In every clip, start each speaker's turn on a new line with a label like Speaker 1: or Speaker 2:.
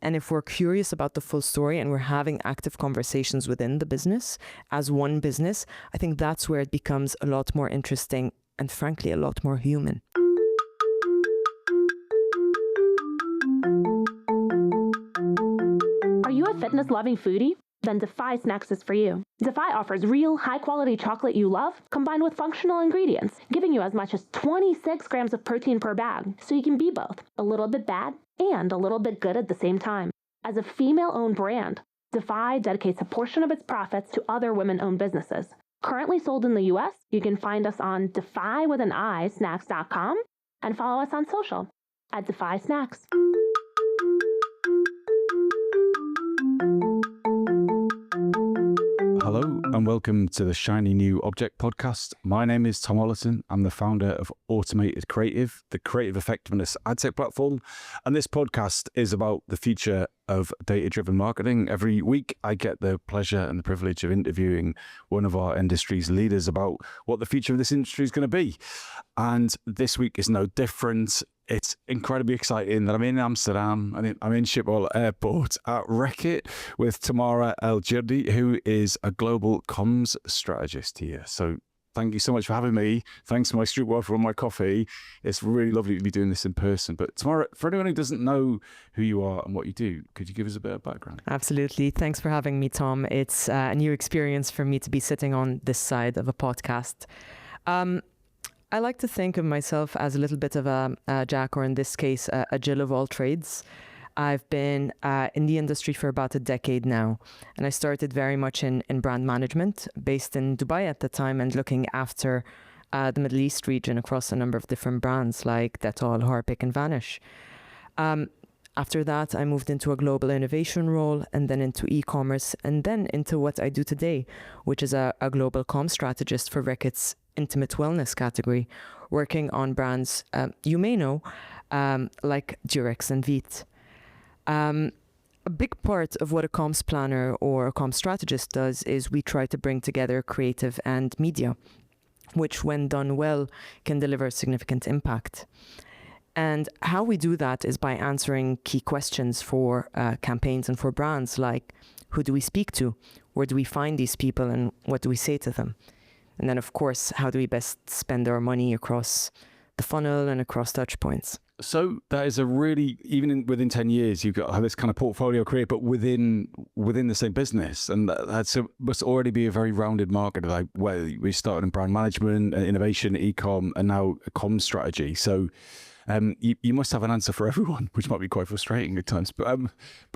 Speaker 1: And if we're curious about the full story and we're having active conversations within the business as one business, I think that's where it becomes a lot more interesting and frankly, a lot more human.
Speaker 2: Are you a fitness-loving foodie? Then Defy Snacks is for you. Defy offers real, high-quality chocolate you love, combined with functional ingredients, giving you as much as 26 grams of protein per bag, so you can be both a little bit bad and a little bit good at the same time. As a female-owned brand, Defy dedicates a portion of its profits to other women-owned businesses. Currently sold in the US, you can find us on defywithanI.snacks.com and follow us on social at Defy Snacks.
Speaker 3: Hello and welcome to the Shiny New Object podcast. My name is Tom Ollerton. I'm the founder of Automated Creative, the creative effectiveness ad tech platform. And this podcast is about the future of data-driven marketing. Every week, I get the pleasure and the privilege of interviewing one of our industry's leaders about what the future of this industry is going to be. And this week is no different. It's incredibly exciting that I'm in Amsterdam and I'm in Schiphol Airport at Reckitt with Tamara El Jurdi, who is a global comms strategist here. So thank you so much for having me. Thanks to my streetwear for my coffee. It's really lovely to be doing this in person. But Tamara, for anyone who doesn't know who you are and what you do, could you give us a bit of background?
Speaker 1: Absolutely. Thanks for having me, Tom. It's a new experience for me to be sitting on this side of a podcast. I like to think of myself as a little bit of a jack, or in this case, a Jill of all trades. I've been in the industry for about a decade now, and I started very much in brand management, based in Dubai at the time, and looking after the Middle East region across a number of different brands like Dettol, Harpic, and Vanish. After that, I moved into a global innovation role, and then into e-commerce, and then into what I do today, which is a global comm strategist for Reckitt's intimate wellness category, working on brands you may know, like Durex and Veet. A big part of what a comms planner or a comms strategist does is we try to bring together creative and media, which when done well can deliver significant impact. And how we do that is by answering key questions for campaigns and for brands, like who do we speak to, where do we find these people, and what do we say to them? And then, of course, how do we best spend our money across the funnel and across touch points?
Speaker 3: So that is a really, within 10 years, you've got this kind of portfolio career, but within the same business. And that must already be a very rounded market, like where we started in brand management, innovation, e-com, and now a comms strategy. So you must have an answer for everyone, which might be quite frustrating at times. But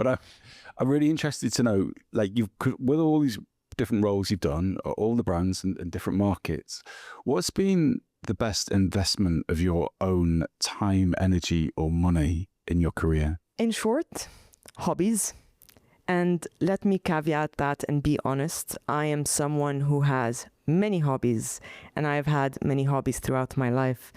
Speaker 3: I'm really interested to know, like, with all these different roles you've done, all the brands and different markets, what's been the best investment of your own time, energy, or money in your career?
Speaker 1: In short, hobbies. And let me caveat that and be honest, I am someone who has many hobbies, and I've had many hobbies throughout my life.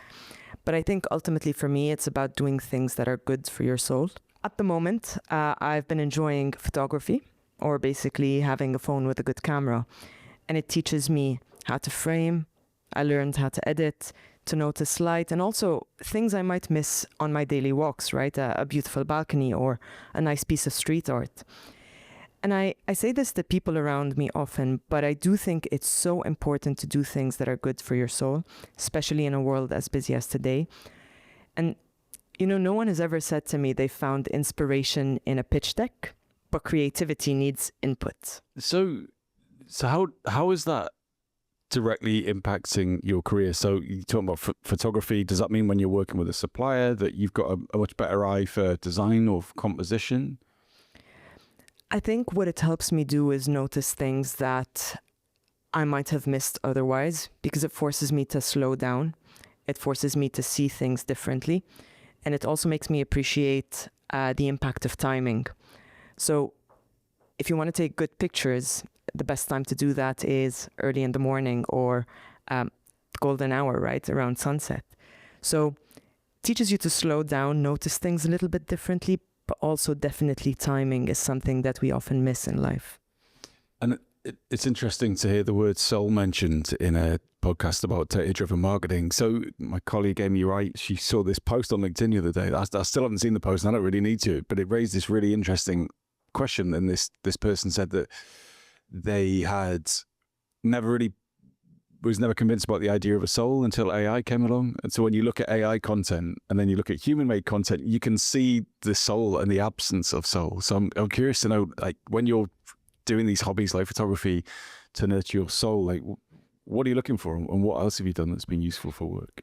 Speaker 1: But I think ultimately for me, it's about doing things that are good for your soul. At the moment, I've been enjoying photography, or basically having a phone with a good camera. And it teaches me how to frame. I learned how to edit, to notice light, and also things I might miss on my daily walks, right? A beautiful balcony or a nice piece of street art. And I say this to people around me often, but I do think it's so important to do things that are good for your soul, especially in a world as busy as today. And, no one has ever said to me they found inspiration in a pitch deck, but creativity needs input.
Speaker 3: So how is that directly impacting your career? So you're talking about photography. Does that mean when you're working with a supplier that you've got a much better eye for design or for composition?
Speaker 1: I think what it helps me do is notice things that I might have missed otherwise, because it forces me to slow down. It forces me to see things differently. And it also makes me appreciate the impact of timing. So if you want to take good pictures, the best time to do that is early in the morning or golden hour, right, around sunset. So it teaches you to slow down, notice things a little bit differently, but also definitely timing is something that we often miss in life.
Speaker 3: And It's interesting to hear the word soul mentioned in a podcast about data-driven marketing. So my colleague Amy Wright, she saw this post on LinkedIn the other day. I still haven't seen the post, and I don't really need to, but it raised this really interesting question. And this person said that they had was never convinced about the idea of a soul until AI came along. And so when you look at AI content and then you look at human-made content, you can see the soul and the absence of soul. So I'm curious to know, like, when you're doing these hobbies like photography to nurture your soul, like, what are you looking for, and what else have you done that's been useful for work?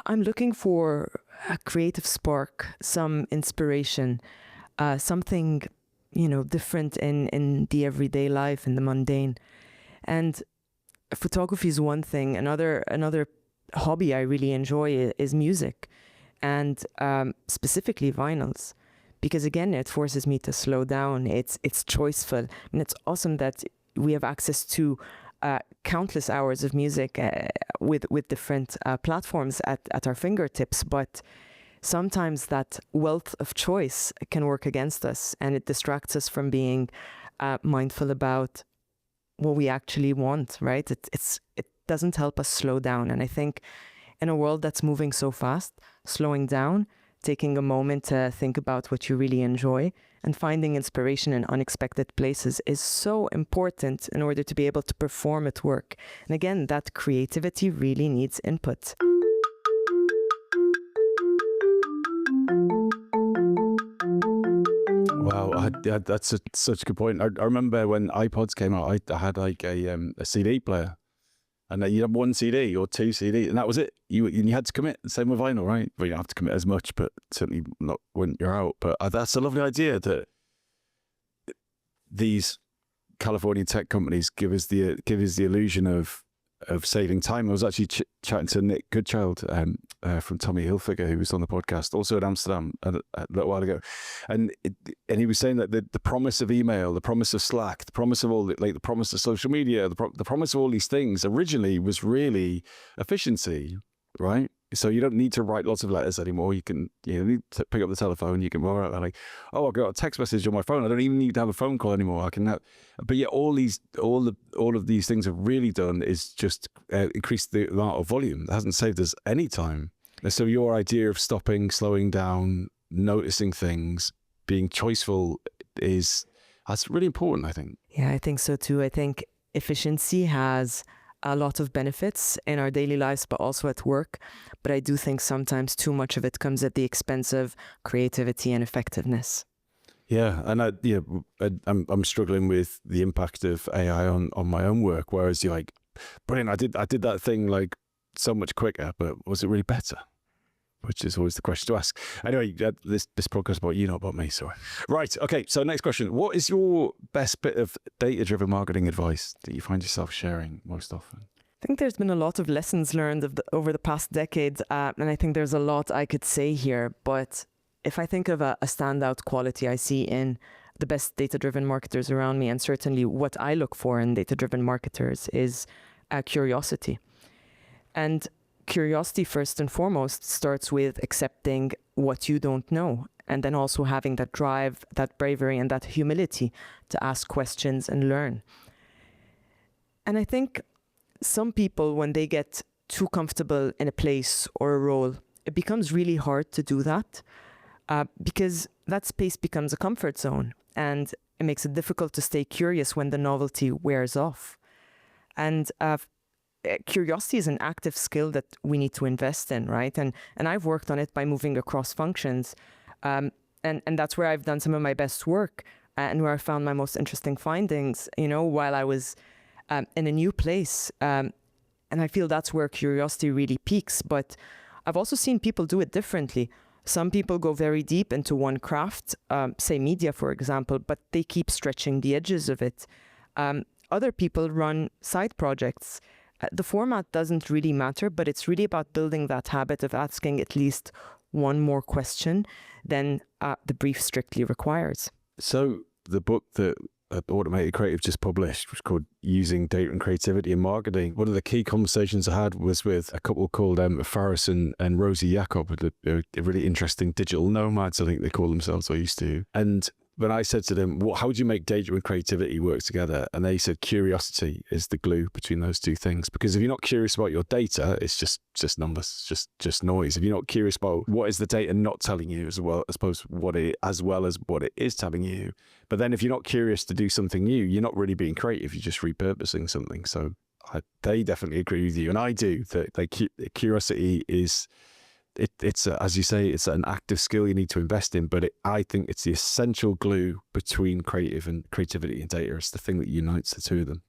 Speaker 1: I'm looking for a creative spark, some inspiration, something, different in the everyday life, in the mundane. And photography is one thing. Another hobby I really enjoy is music, and specifically vinyls. Because again, it forces me to slow down. It's choiceful, and it's awesome that we have access to countless hours of music with different platforms at our fingertips. But sometimes that wealth of choice can work against us, and it distracts us from being mindful about what we actually want. Right? It doesn't help us slow down. And I think in a world that's moving so fast, slowing down, taking a moment to think about what you really enjoy, and finding inspiration in unexpected places is so important in order to be able to perform at work. And again, that creativity really needs input.
Speaker 3: Wow, that's such a good point. I remember when iPods came out, I had like a CD player. And you had one CD or two CD, and that was it. You had to commit. Same with vinyl, right? Well, you don't have to commit as much, but certainly not when you're out. But that's a lovely idea that these California tech companies give us the illusion of saving time. I was actually chatting to Nick Goodchild from Tommy Hilfiger, who was on the podcast, also in Amsterdam a little while ago, and he was saying that the promise of email, the promise of Slack, the promise of all the promise of social media, the promise of all these things originally was really efficiency, right? So you don't need to write lots of letters anymore. You need to pick up the telephone. You can like, oh, I've got a text message on my phone. I don't even need to have a phone call anymore. I can have, but yeah, all of these things have really done is just increase the amount of volume. It hasn't saved us any time. And so your idea of stopping, slowing down, noticing things, being choiceful that's really important, I think.
Speaker 1: Yeah, I think so too. I think efficiency has a lot of benefits in our daily lives, but also at work. But I do think sometimes too much of it comes at the expense of creativity and effectiveness.
Speaker 3: Yeah, and I'm struggling with the impact of AI on my own work. Whereas you're like, brilliant, I did that thing like so much quicker, but was it really better? Which is always the question to ask. Anyway, this podcast is about you, not about me. Sorry. Right. Okay. So next question: what is your best bit of data-driven marketing advice that you find yourself sharing most often?
Speaker 1: I think there's been a lot of lessons learned over the past decade, and I think there's a lot I could say here. But if I think of a standout quality I see in the best data-driven marketers around me, and certainly what I look for in data-driven marketers, is curiosity. And curiosity, first and foremost, starts with accepting what you don't know, and then also having that drive, that bravery, and that humility to ask questions and learn. And I think some people, when they get too comfortable in a place or a role, it becomes really hard to do that because that space becomes a comfort zone, and it makes it difficult to stay curious when the novelty wears off. And curiosity is an active skill that we need to invest in, right? And I've worked on it by moving across functions. And that's where I've done some of my best work and where I found my most interesting findings, while I was in a new place. And I feel that's where curiosity really peaks. But I've also seen people do it differently. Some people go very deep into one craft, say media, for example, but they keep stretching the edges of it. Other people run side projects. The format doesn't really matter, but it's really about building that habit of asking at least one more question than the brief strictly requires.
Speaker 3: So the book that Automated Creative just published, which is called Using Data and Creativity in Marketing, one of the key conversations I had was with a couple called Faris and Rosie Jacob, a really interesting digital nomads, I think they call themselves, or used to. And when I said to them, how do you make data and creativity work together? And they said curiosity is the glue between those two things. Because if you're not curious about your data, it's just numbers, just noise. If you're not curious about what is the data not telling you as well as what it is telling you. But then if you're not curious to do something new, you're not really being creative. You're just repurposing something. So they definitely agree with you. And I do that curiosity is... It's as you say, it's an active skill you need to invest in, but I think it's the essential glue between creativity and data. It's the thing that unites the two of them.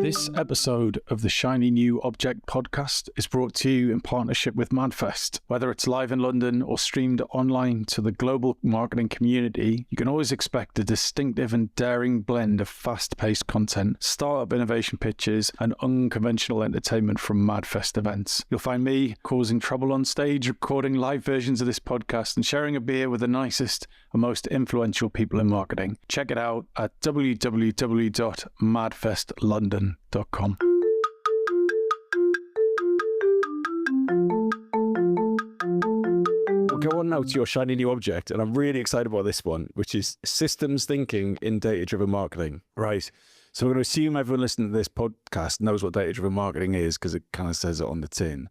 Speaker 4: This episode of the Shiny New Object podcast is brought to you in partnership with MadFest. Whether it's live in London or streamed online to the global marketing community, you can always expect a distinctive and daring blend of fast-paced content, startup innovation pitches, and unconventional entertainment from MadFest events. You'll find me causing trouble on stage, recording live versions of this podcast, and sharing a beer with the nicest and most influential people in marketing. Check it out at www.madfestlondon.com.
Speaker 3: We'll go on now to your shiny new object, and I'm really excited about this one, which is systems thinking in data-driven marketing. Right. So we're going to assume everyone listening to this podcast knows what data-driven marketing is because it kind of says it on the tin.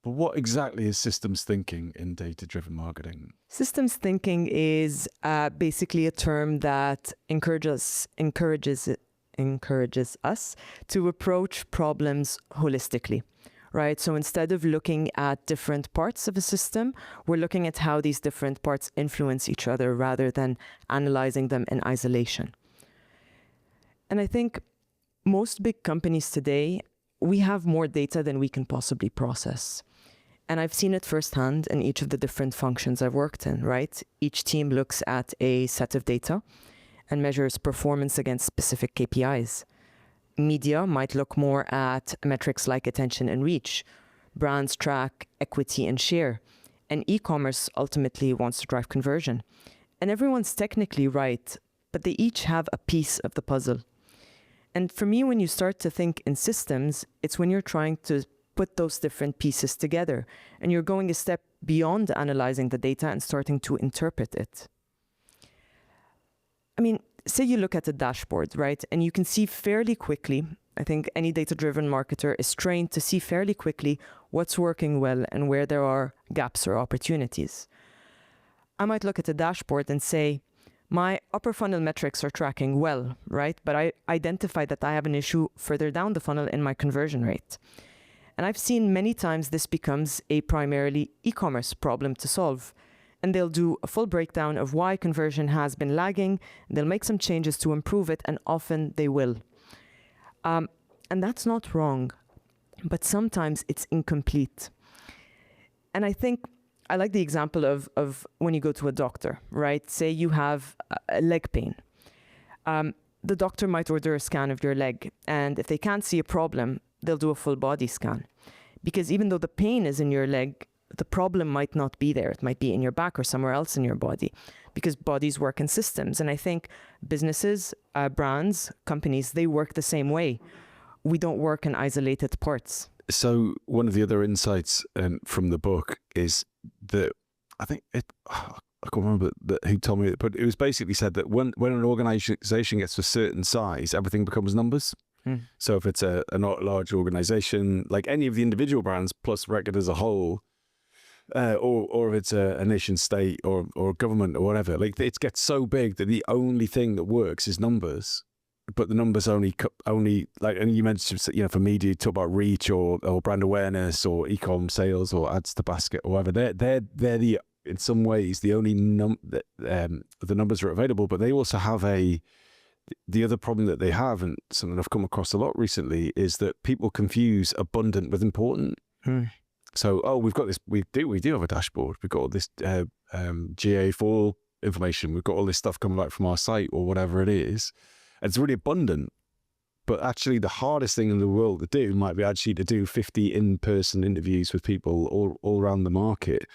Speaker 3: But what exactly is systems thinking in data-driven marketing?
Speaker 1: Systems thinking is basically a term that encourages us to approach problems holistically, right? So instead of looking at different parts of a system, we're looking at how these different parts influence each other rather than analyzing them in isolation. And I think most big companies today, we have more data than we can possibly process. And I've seen it firsthand in each of the different functions I've worked in, right? Each team looks at a set of data and measures performance against specific KPIs. Media might look more at metrics like attention and reach. Brands track equity and share. And e-commerce ultimately wants to drive conversion. And everyone's technically right, but they each have a piece of the puzzle. And for me, when you start to think in systems, it's when you're trying to put those different pieces together and you're going a step beyond analyzing the data and starting to interpret it. I mean, say you look at a dashboard, right? And you can see fairly quickly, I think any data-driven marketer is trained to see fairly quickly what's working well and where there are gaps or opportunities. I might look at a dashboard and say, my upper funnel metrics are tracking well, right? But I identify that I have an issue further down the funnel in my conversion rate. And I've seen many times this becomes a primarily e-commerce problem to solve. And they'll do a full breakdown of why conversion has been lagging. They'll make some changes to improve it, and often they will. And that's not wrong, but sometimes it's incomplete. And I think I like the example of when you go to a doctor, right? Say you have a leg pain. The doctor might order a scan of your leg, and if they can't see a problem, they'll do a full body scan. Because even though the pain is in your leg, the problem might not be there. It might be in your back or somewhere else in your body, because bodies work in systems. And I think businesses, brands, companies, they work the same way. We don't work in isolated parts.
Speaker 3: So one of the other insights from the book is that I can't remember who told me it, but it was basically said that when an organization gets to a certain size, everything becomes numbers. So if it's a large organization, like any of the individual brands plus Reckitt as a whole, or if it's a nation state or government or whatever, like it gets so big that the only thing that works is numbers. But the numbers only like, and you mentioned, for media, you talk about reach or brand awareness or e-com sales or ads to basket or whatever. They're the, in some ways, the only the numbers are available. But they also have the other problem that they have, and something I've come across a lot recently, is that people confuse abundant with important. So, we've got this. We do have a dashboard. We've got all this GA4 information. We've got all this stuff coming back from our site or whatever it is. And it's really abundant. But actually, the hardest thing in the world to do might be actually to do 50 in-person interviews with people all around the market,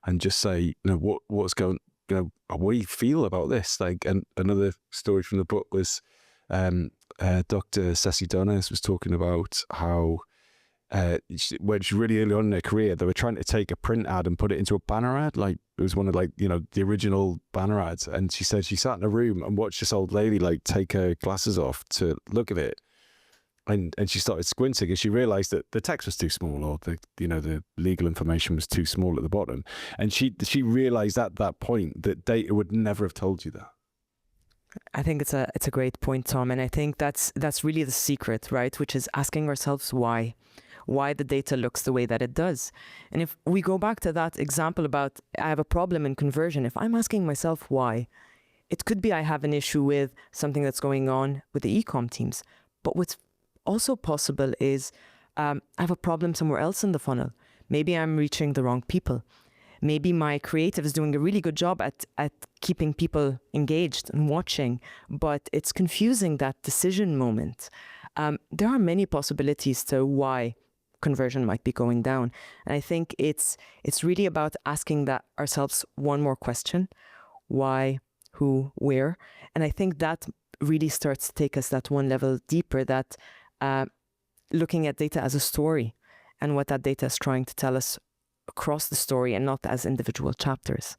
Speaker 3: and just say, what's going. What do you feel about this? Like, and another story from the book was Dr. Ceci Donis was talking about how when she really early on in her career, they were trying to take a print ad and put it into a banner ad. Like it was one of the original banner ads. And she said she sat in a room and watched this old lady take her glasses off to look at it. And she started squinting and she realized that the text was too small, or the legal information was too small at the bottom. And she realized at that point that data would never have told you that.
Speaker 1: I think it's a great point, Tom, and I think that's really the secret, right? Which is asking ourselves why the data looks the way that it does. And if we go back to that example about I have a problem in conversion, if I'm asking myself why, it could be I have an issue with something that's going on with the e-com teams. But what's also possible is I have a problem somewhere else in the funnel. Maybe I'm reaching the wrong people. Maybe my creative is doing a really good job at keeping people engaged and watching, but it's confusing that decision moment. There are many possibilities to why conversion might be going down. And I think it's really about asking ourselves one more question: why, who, where? And I think that really starts to take us that one level deeper, that looking at data as a story and what that data is trying to tell us across the story and not as individual chapters.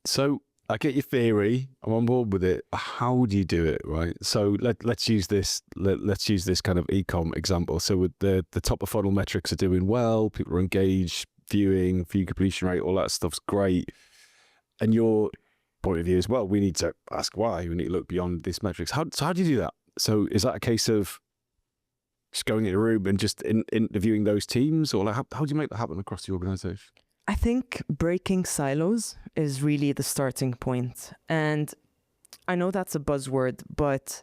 Speaker 3: So I get your theory. I'm on board with it. How do you do it, right? So let's use this. Let's use this kind of e-com example. So with the top of funnel metrics are doing well. People are engaged, view completion rate, all that stuff's great. And your point of view is, well, we need to ask why. We need to look beyond these metrics. So how do you do that? So is that a case of just going in a room and just interviewing those teams, or how do you make that happen across the organization?
Speaker 1: I think breaking silos is really the starting point. And I know that's a buzzword, but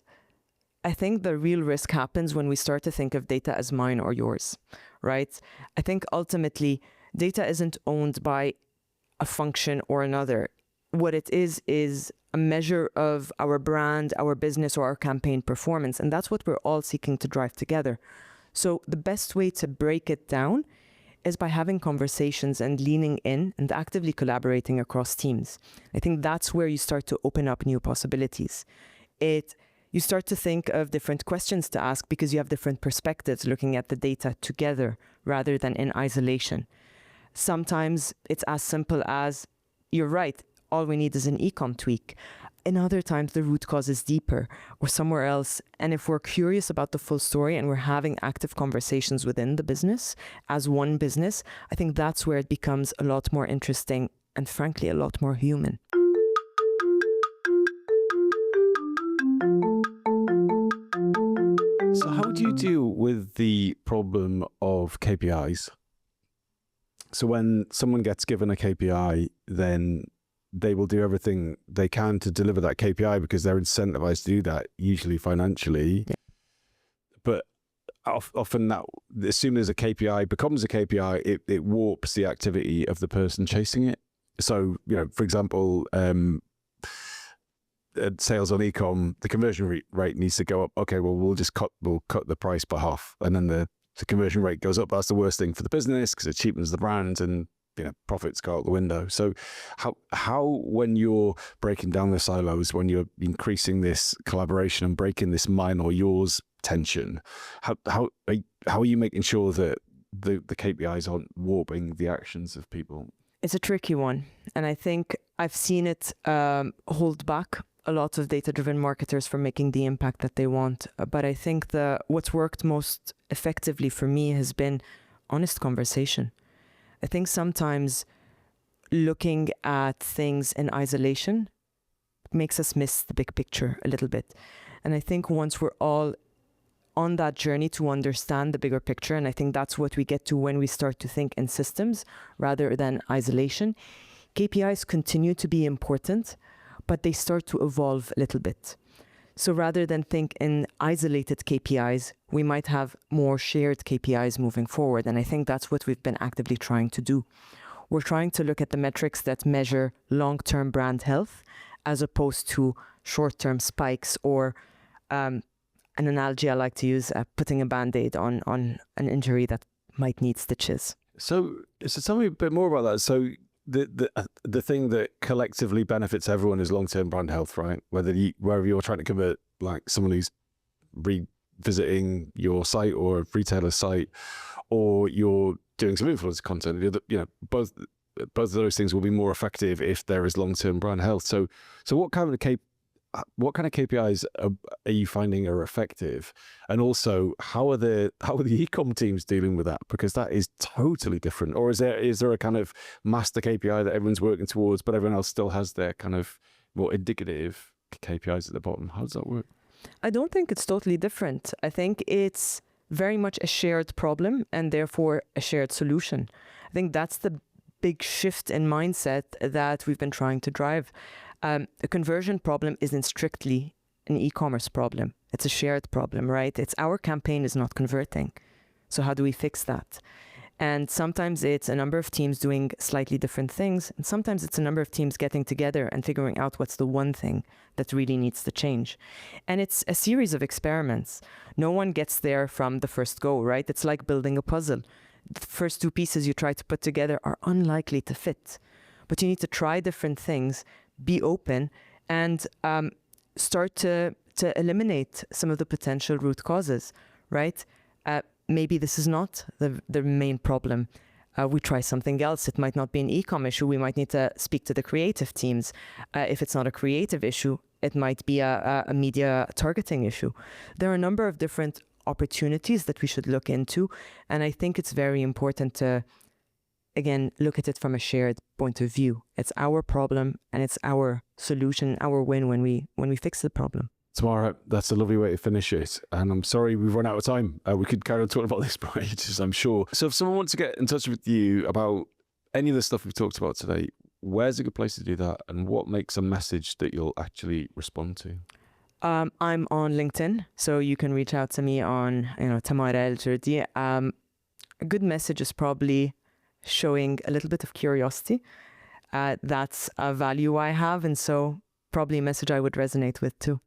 Speaker 1: I think the real risk happens when we start to think of data as mine or yours, right? I think ultimately data isn't owned by a function or another. What it is a measure of our brand, our business, or our campaign performance. And that's what we're all seeking to drive together. So the best way to break it down is by having conversations and leaning in and actively collaborating across teams. I think that's where you start to open up new possibilities. You start to think of different questions to ask because you have different perspectives looking at the data together rather than in isolation. Sometimes it's as simple as, you're right, all we need is an e-com tweak. In other times, the root cause is deeper or somewhere else. And if we're curious about the full story and we're having active conversations within the business as one business, I think that's where it becomes a lot more interesting and frankly, a lot more human.
Speaker 3: So how do you deal with the problem of KPIs? So when someone gets given a KPI, then they will do everything they can to deliver that KPI because they're incentivized to do that, usually financially. Yeah. But often that, as soon as a KPI becomes a KPI, it warps the activity of the person chasing it. So, for example, sales on e-com, the conversion rate needs to go up. Okay, well, we'll cut the price by half, and then the conversion rate goes up. That's the worst thing for the business because it cheapens the brand and profits go out the window. So how when you're breaking down the silos, when you're increasing this collaboration and breaking this mine or yours tension, how are you making sure that the KPIs aren't warping the actions of people?
Speaker 1: It's a tricky one. And I think I've seen it hold back a lot of data-driven marketers from making the impact that they want. But I think what's worked most effectively for me has been honest conversation. I think sometimes looking at things in isolation makes us miss the big picture a little bit. And I think once we're all on that journey to understand the bigger picture, and I think that's what we get to when we start to think in systems rather than isolation, KPIs continue to be important, but they start to evolve a little bit. So rather than think in isolated KPIs, we might have more shared KPIs moving forward. And I think that's what we've been actively trying to do. We're trying to look at the metrics that measure long-term brand health as opposed to short-term spikes or an analogy I like to use, putting a Band-Aid on an injury that might need stitches.
Speaker 3: So tell me a bit more about that. So the thing that collectively benefits everyone is long-term brand health, right? Whether you're trying to convert like someone who's visiting your site or a retailer's site, or you're doing some influencer content. Both of those things will be more effective if there is long-term brand health. So what kind of KPIs are you finding are effective? And also, how are the e-com teams dealing with that? Because that is totally different. Or is there a kind of master KPI that everyone's working towards, but everyone else still has their kind of more indicative KPIs at the bottom? How does that work?
Speaker 1: I don't think it's totally different. I think it's very much a shared problem and therefore a shared solution. I think that's the big shift in mindset that we've been trying to drive. A conversion problem isn't strictly an e-commerce problem. It's a shared problem, right? It's our campaign is not converting. So how do we fix that? And sometimes it's a number of teams doing slightly different things. And sometimes it's a number of teams getting together and figuring out what's the one thing that really needs to change. And it's a series of experiments. No one gets there from the first go, right? It's like building a puzzle. The first two pieces you try to put together are unlikely to fit. But you need to try different things, be open, and start to eliminate some of the potential root causes, right? Maybe this is not the main problem. We try something else. It might not be an e-com issue. We might need to speak to the creative teams. If it's not a creative issue, it might be a media targeting issue. There are a number of different opportunities that we should look into. And I think it's very important to, again, look at it from a shared point of view. It's our problem and it's our solution, our win when we fix the problem.
Speaker 3: Tamara, that's a lovely way to finish it. And I'm sorry we've run out of time. We could carry on talking about this for ages, I'm sure. So if someone wants to get in touch with you about any of the stuff we've talked about today, where's a good place to do that? And what makes a message that you'll actually respond to?
Speaker 1: I'm on LinkedIn, so you can reach out to me on, Tamara El Jurdi. A good message is probably showing a little bit of curiosity. That's a value I have, and so probably a message I would resonate with too.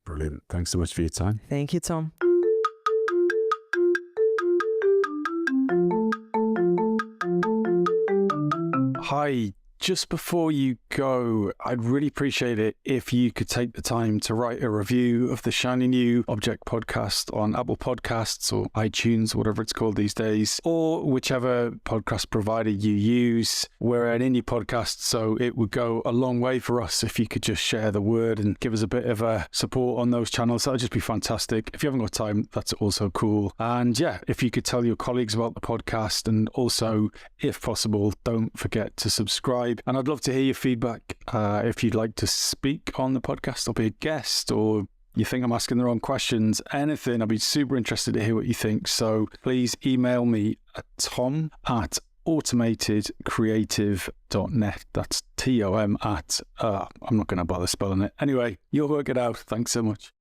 Speaker 3: Brilliant. Thanks so much for your time.
Speaker 1: Thank you, Tom.
Speaker 4: Hi. Just before you go, I'd really appreciate it if you could take the time to write a review of the Shiny New Object podcast on Apple Podcasts or iTunes, whatever it's called these days, or whichever podcast provider you use. We're an indie podcast, so it would go a long way for us if you could just share the word and give us a bit of a support on those channels. That would just be fantastic. If you haven't got time, that's also cool. And yeah, if you could tell your colleagues about the podcast, and also, if possible, don't forget to subscribe. And I'd love to hear your feedback. If you'd like to speak on the podcast or be a guest, or you think I'm asking the wrong questions, anything, I'd be super interested to hear what you think. So please email me at tom@automatedcreative.net. That's TOM at, I'm not going to bother spelling it. Anyway, you'll work it out. Thanks so much.